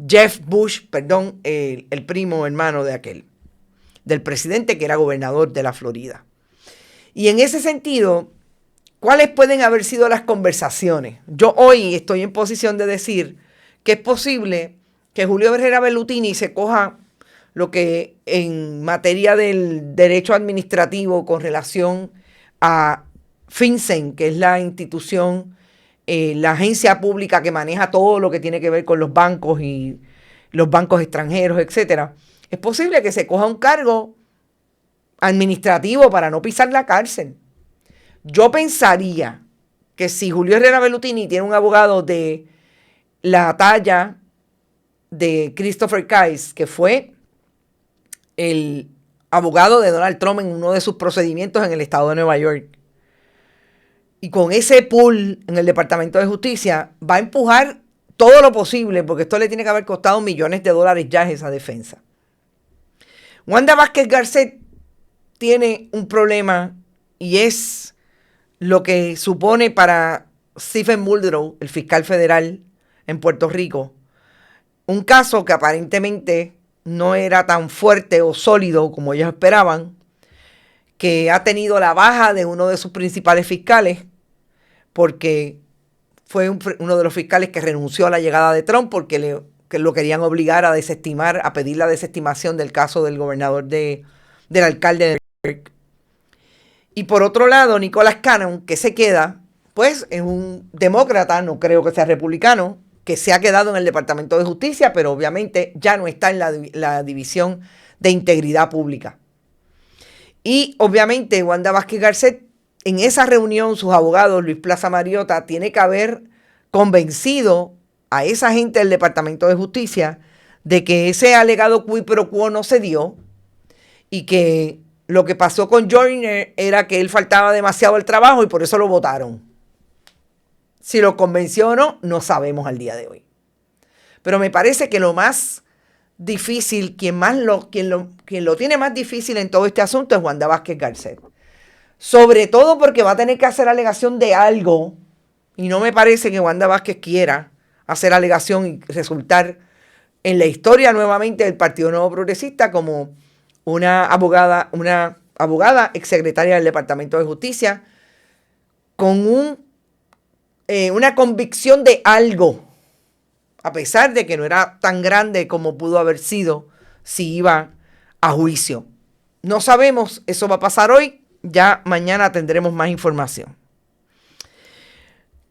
Speaker 5: Jeff Bush, perdón, el primo hermano de aquel, del presidente que era gobernador de la Florida. Y en ese sentido, ¿cuáles pueden haber sido las conversaciones? Yo hoy estoy en posición de decir que es posible que Julio Herrera Bellutini se coja lo que en materia del derecho administrativo con relación a FinCEN, que es la institución, la agencia pública que maneja todo lo que tiene que ver con los bancos y los bancos extranjeros, etcétera. Es posible que se coja un cargo administrativo para no pisar la cárcel. Yo pensaría que si Julio Herrera Bellutini tiene un abogado de la talla de Christopher Kise, que fue el abogado de Donald Trump en uno de sus procedimientos en el estado de Nueva York, y con ese pool en el Departamento de Justicia va a empujar todo lo posible, porque esto le tiene que haber costado millones de dólares ya esa defensa. Wanda Vázquez Garcet tiene un problema y es lo que supone para Stephen Muldrow, el fiscal federal en Puerto Rico, un caso que aparentemente no era tan fuerte o sólido como ellos esperaban, que ha tenido la baja de uno de sus principales fiscales, porque fue uno de los fiscales que renunció a la llegada de Trump porque que lo querían obligar a desestimar, a pedir la desestimación del caso del gobernador del alcalde de Nueva York. Y por otro lado, Nicholas Cannon, que se queda, pues es un demócrata, no creo que sea republicano, que se ha quedado en el Departamento de Justicia, pero obviamente ya no está en la División de Integridad Pública. Y obviamente Wanda Vázquez Garcet, en esa reunión, sus abogados, Luis Plaza Mariota, tiene que haber convencido a esa gente del Departamento de Justicia de que ese alegado quid pro quo no se dio y que lo que pasó con Joyner era que él faltaba demasiado al trabajo y por eso lo votaron. Si lo convenció o no, no sabemos al día de hoy. Pero me parece que lo más difícil, quien lo tiene más difícil en todo este asunto es Wanda Vázquez Garcet. Sobre todo porque va a tener que hacer alegación de algo y no me parece que Wanda Vázquez quiera hacer alegación y resultar en la historia nuevamente del Partido Nuevo Progresista como una abogada exsecretaria del Departamento de Justicia con una convicción de algo, a pesar de que no era tan grande como pudo haber sido si iba a juicio. No sabemos, eso va a pasar hoy, ya mañana tendremos más información.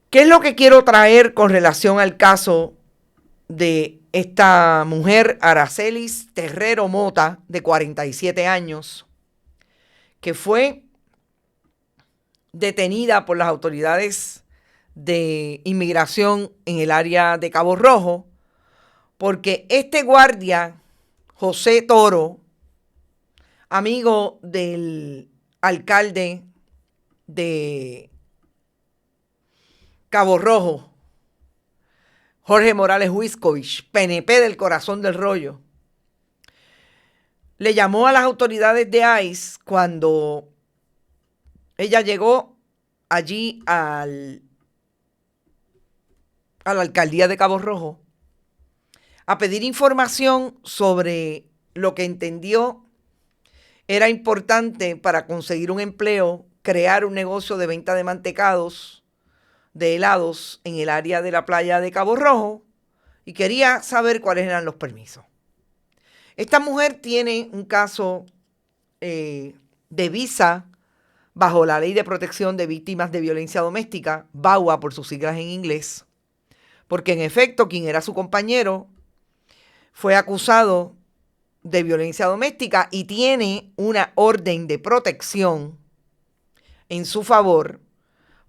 Speaker 5: ¿Qué es lo que quiero traer con relación al caso de esta mujer, Aracelis Terrero Mota, de 47 años, que fue detenida por las autoridades de inmigración en el área de Cabo Rojo, porque este guardia, José Toro, amigo del alcalde de Cabo Rojo, Jorge Morales Huiscovich, PNP del Corazón del Rollo, le llamó a las autoridades de ICE cuando ella llegó allí a la alcaldía de Cabo Rojo a pedir información sobre lo que entendió era importante para conseguir un empleo, crear un negocio de venta de mantecados, de helados en el área de la playa de Cabo Rojo y quería saber cuáles eran los permisos. Esta mujer tiene un caso de visa bajo la Ley de Protección de Víctimas de Violencia Doméstica, VAWA por sus siglas en inglés, porque en efecto quien era su compañero fue acusado de violencia doméstica y tiene una orden de protección en su favor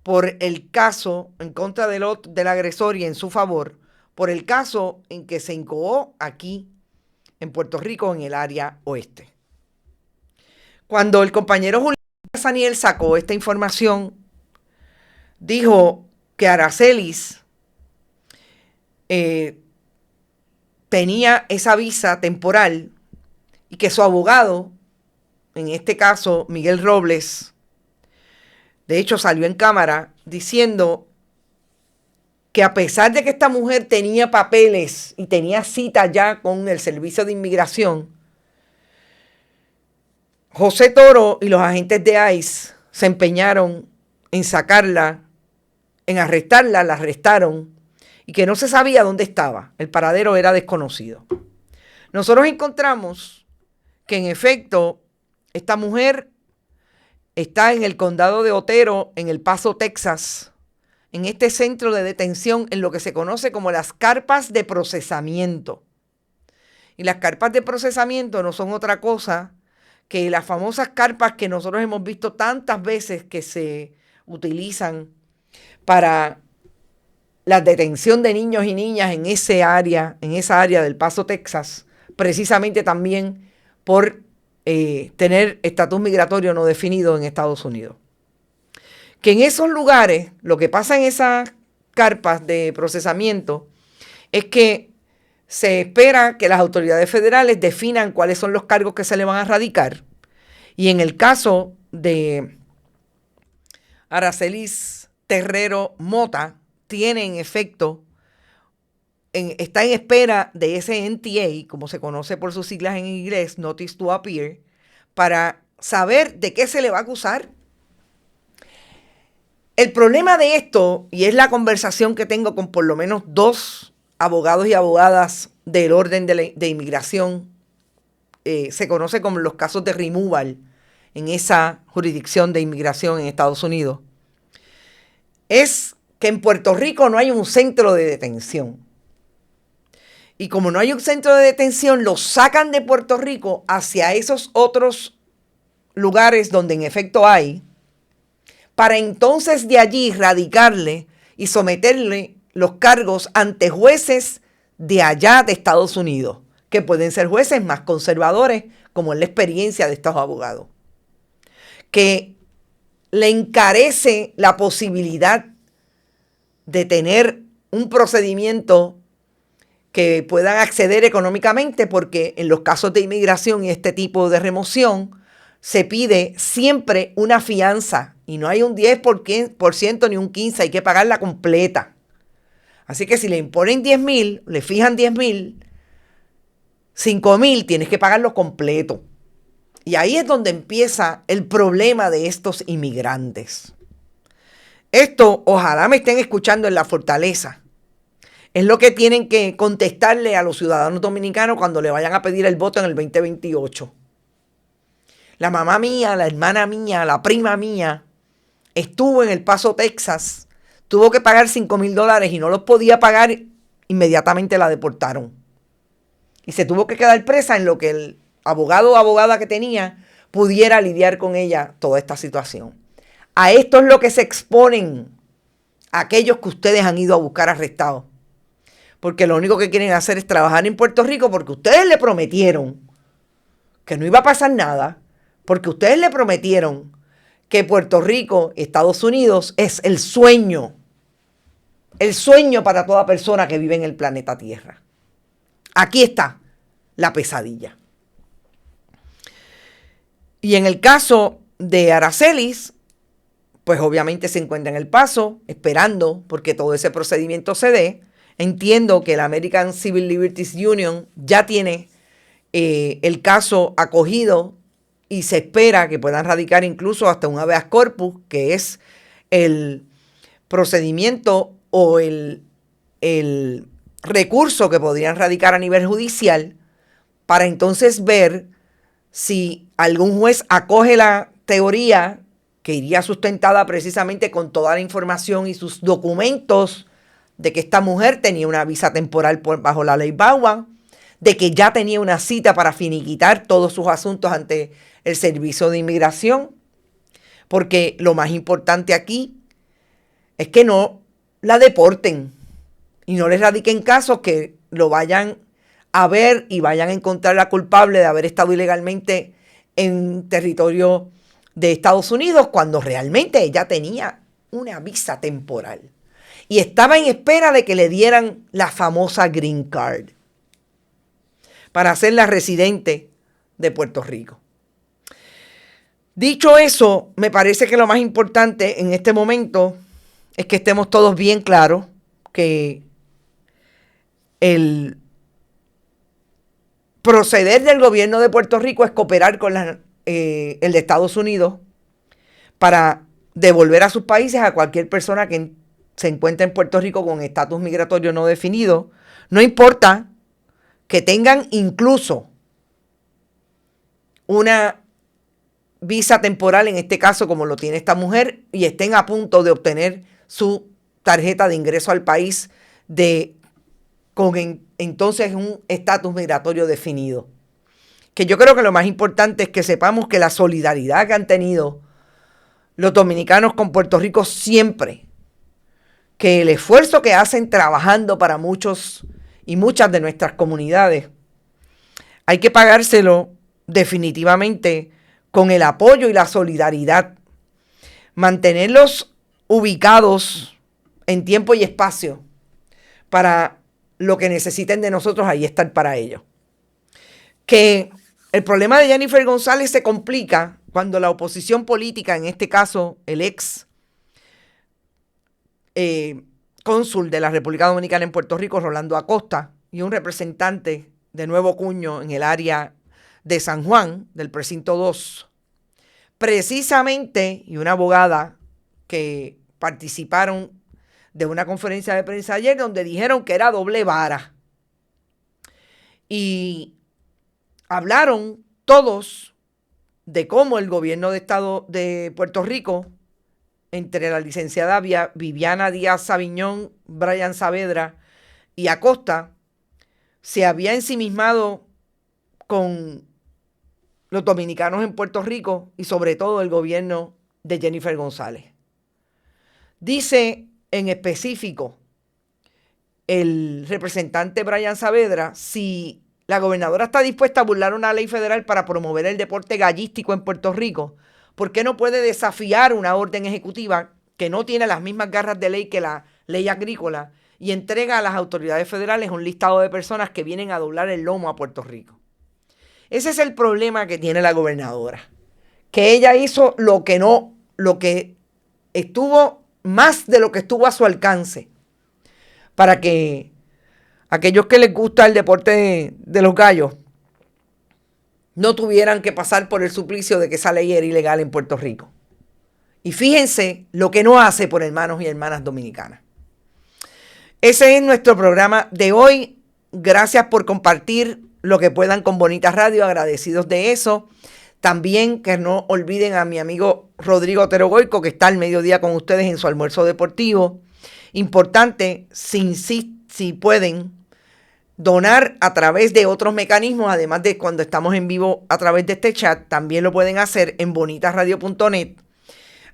Speaker 5: por el caso en contra del agresor y en su favor por el caso en que se incoó aquí en Puerto Rico en el área oeste. Cuando el compañero Julián Saniel sacó esta información, dijo que Aracelis tenía esa visa temporal y que su abogado, en este caso Miguel Robles, de hecho salió en cámara diciendo que a pesar de que esta mujer tenía papeles y tenía cita ya con el Servicio de Inmigración, José Toro y los agentes de ICE se empeñaron en sacarla, en arrestarla, la arrestaron y que no se sabía dónde estaba, el paradero era desconocido. Nosotros encontramos que en efecto esta mujer está en el condado de Otero, en El Paso, Texas, en este centro de detención en lo que se conoce como las carpas de procesamiento. Y las carpas de procesamiento no son otra cosa que las famosas carpas que nosotros hemos visto tantas veces que se utilizan para la detención de niños y niñas en esa área del Paso, Texas, precisamente también por tener estatus migratorio no definido en Estados Unidos. que en esos lugares, lo que pasa en esas carpas de procesamiento es que se espera que las autoridades federales definan cuáles son los cargos que se le van a radicar. Y en el caso de Aracelis Terrero Mota, tiene en efecto, está en espera de ese NTA, como se conoce por sus siglas en inglés, Notice to Appear, para saber de qué se le va a acusar. El problema de esto, y es la conversación que tengo con por lo menos 2 abogados y abogadas del orden de inmigración, se conoce como los casos de removal en esa jurisdicción de inmigración en Estados Unidos, es que en Puerto Rico no hay un centro de detención. Y como no hay un centro de detención, los sacan de Puerto Rico hacia esos otros lugares donde en efecto hay, para entonces de allí radicarle y someterle los cargos ante jueces de allá de Estados Unidos, que pueden ser jueces más conservadores, como es la experiencia de estos abogados, que le encarece la posibilidad de tener un procedimiento que puedan acceder económicamente, porque en los casos de inmigración y este tipo de remoción se pide siempre una fianza y no hay un 10% ni un 15%, hay que pagarla completa. Así que si le imponen 10,000, le fijan 10,000, 5,000 tienes que pagarlo completo. Y ahí es donde empieza el problema de estos inmigrantes. Esto ojalá me estén escuchando en la Fortaleza. Es lo que tienen que contestarle a los ciudadanos dominicanos cuando le vayan a pedir el voto en el 2028. La mamá mía, la hermana mía, la prima mía estuvo en El Paso, Texas. Tuvo que pagar $5,000 y no los podía pagar. Inmediatamente la deportaron. Y se tuvo que quedar presa en lo que el abogado o abogada que tenía pudiera lidiar con ella toda esta situación. A esto es lo que se exponen aquellos que ustedes han ido a buscar arrestados. Porque lo único que quieren hacer es trabajar en Puerto Rico porque ustedes le prometieron que no iba a pasar nada, porque ustedes le prometieron que Puerto Rico, Estados Unidos, es el sueño para toda persona que vive en el planeta Tierra. Aquí está la pesadilla. Y en el caso de Aracelis, pues obviamente se encuentra en El Paso, esperando porque todo ese procedimiento se dé. Entiendo que la American Civil Liberties Union ya tiene el caso acogido y se espera que puedan radicar incluso hasta un habeas corpus, que es el procedimiento o el recurso que podrían radicar a nivel judicial para entonces ver si algún juez acoge la teoría que iría sustentada precisamente con toda la información y sus documentos de que esta mujer tenía una visa temporal bajo la ley VAWA, de que ya tenía una cita para finiquitar todos sus asuntos ante el Servicio de Inmigración, porque lo más importante aquí es que no la deporten y no les radiquen casos que lo vayan a ver y vayan a encontrarla culpable de haber estado ilegalmente en territorio de Estados Unidos cuando realmente ella tenía una visa temporal y estaba en espera de que le dieran la famosa Green Card para hacerla residente de Puerto Rico. Dicho eso, me parece que lo más importante en este momento es que estemos todos bien claros que el proceder del gobierno de Puerto Rico es cooperar con el de Estados Unidos para devolver a sus países a cualquier persona que se encuentre en Puerto Rico con estatus migratorio no definido. No importa que tengan incluso una visa temporal, en este caso como lo tiene esta mujer, y estén a punto de obtener su tarjeta de ingreso al país con entonces un estatus migratorio definido. Que yo creo que lo más importante es que sepamos que la solidaridad que han tenido los dominicanos con Puerto Rico siempre, que el esfuerzo que hacen trabajando para muchos y muchas de nuestras comunidades, hay que pagárselo definitivamente con el apoyo y la solidaridad. Mantenerlos ubicados en tiempo y espacio para lo que necesiten de nosotros, ahí estar para ellos. Que el problema de Jennifer González se complica cuando la oposición política, en este caso el ex cónsul de la República Dominicana en Puerto Rico, Rolando Acosta, y un representante de Nuevo Cuño en el área de San Juan, del precinto 2, precisamente, y una abogada que participaron de una conferencia de prensa ayer donde dijeron que era doble vara. Y hablaron todos de cómo el gobierno de Estado de Puerto Rico, entre la licenciada Viviana Díaz Sabiñón, Brian Saavedra y Acosta, se había ensimismado con los dominicanos en Puerto Rico y sobre todo el gobierno de Jennifer González. Dice en específico el representante Brian Saavedra, si la gobernadora está dispuesta a burlar una ley federal para promover el deporte gallístico en Puerto Rico, ¿por qué no puede desafiar una orden ejecutiva que no tiene las mismas garras de ley que la ley agrícola y entrega a las autoridades federales un listado de personas que vienen a doblar el lomo a Puerto Rico? Ese es el problema que tiene la gobernadora, que ella hizo lo que estuvo más de lo que estuvo a su alcance para que aquellos que les gusta el deporte de los gallos no tuvieran que pasar por el suplicio de que esa ley era ilegal en Puerto Rico. Y fíjense lo que no hace por hermanos y hermanas dominicanas. Ese es nuestro programa de hoy. Gracias por compartir lo que puedan con Bonita Radio, agradecidos de eso. También que no olviden a mi amigo Rodrigo Otero Goico, que está al mediodía con ustedes en su almuerzo deportivo. Importante, si pueden, donar a través de otros mecanismos, además de cuando estamos en vivo a través de este chat, también lo pueden hacer en bonitasradio.net,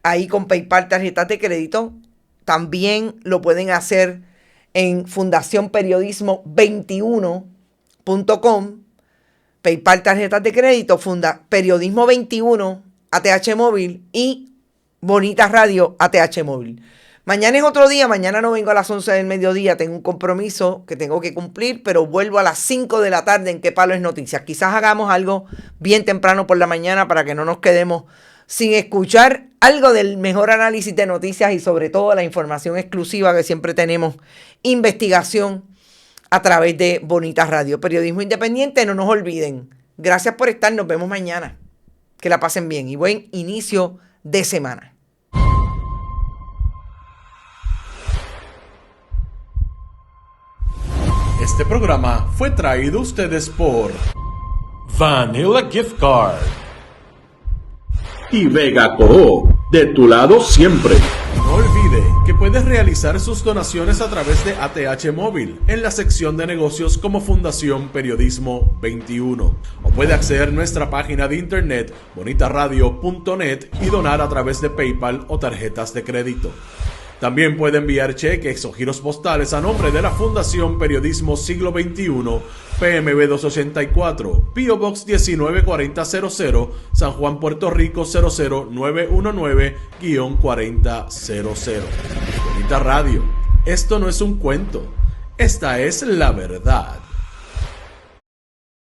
Speaker 5: ahí con PayPal, tarjetas de crédito. También lo pueden hacer en fundacionperiodismo21.com, PayPal, tarjetas de crédito, Periodismo 21, ATH Móvil y Bonita Radio, ATH Móvil. Mañana es otro día, mañana no vengo a las 11 del mediodía, tengo un compromiso que tengo que cumplir, pero vuelvo a las 5 de la tarde en Qué Palo es Noticias. Quizás hagamos algo bien temprano por la mañana para que no nos quedemos sin escuchar algo del mejor análisis de noticias y sobre todo la información exclusiva que siempre tenemos, investigación a través de Bonita Radio. Periodismo independiente, no nos olviden. Gracias por estar, nos vemos mañana. Que la pasen bien y buen inicio de semana.
Speaker 2: Este programa fue traído a ustedes por
Speaker 3: Vanilla Gift Card
Speaker 4: y Vega Coho, de tu lado siempre.
Speaker 2: No olvide que puedes realizar sus donaciones a través de ATH Móvil en la sección de negocios como Fundación Periodismo 21. O puede acceder a nuestra página de internet bonitaradio.net y donar a través de PayPal o tarjetas de crédito. También puede enviar cheques o giros postales a nombre de la Fundación Periodismo Siglo XXI, PMB 284, P.O. Box 194000, San Juan, Puerto Rico 00919-4000. Bonita Radio, esto no es un cuento, esta es la verdad.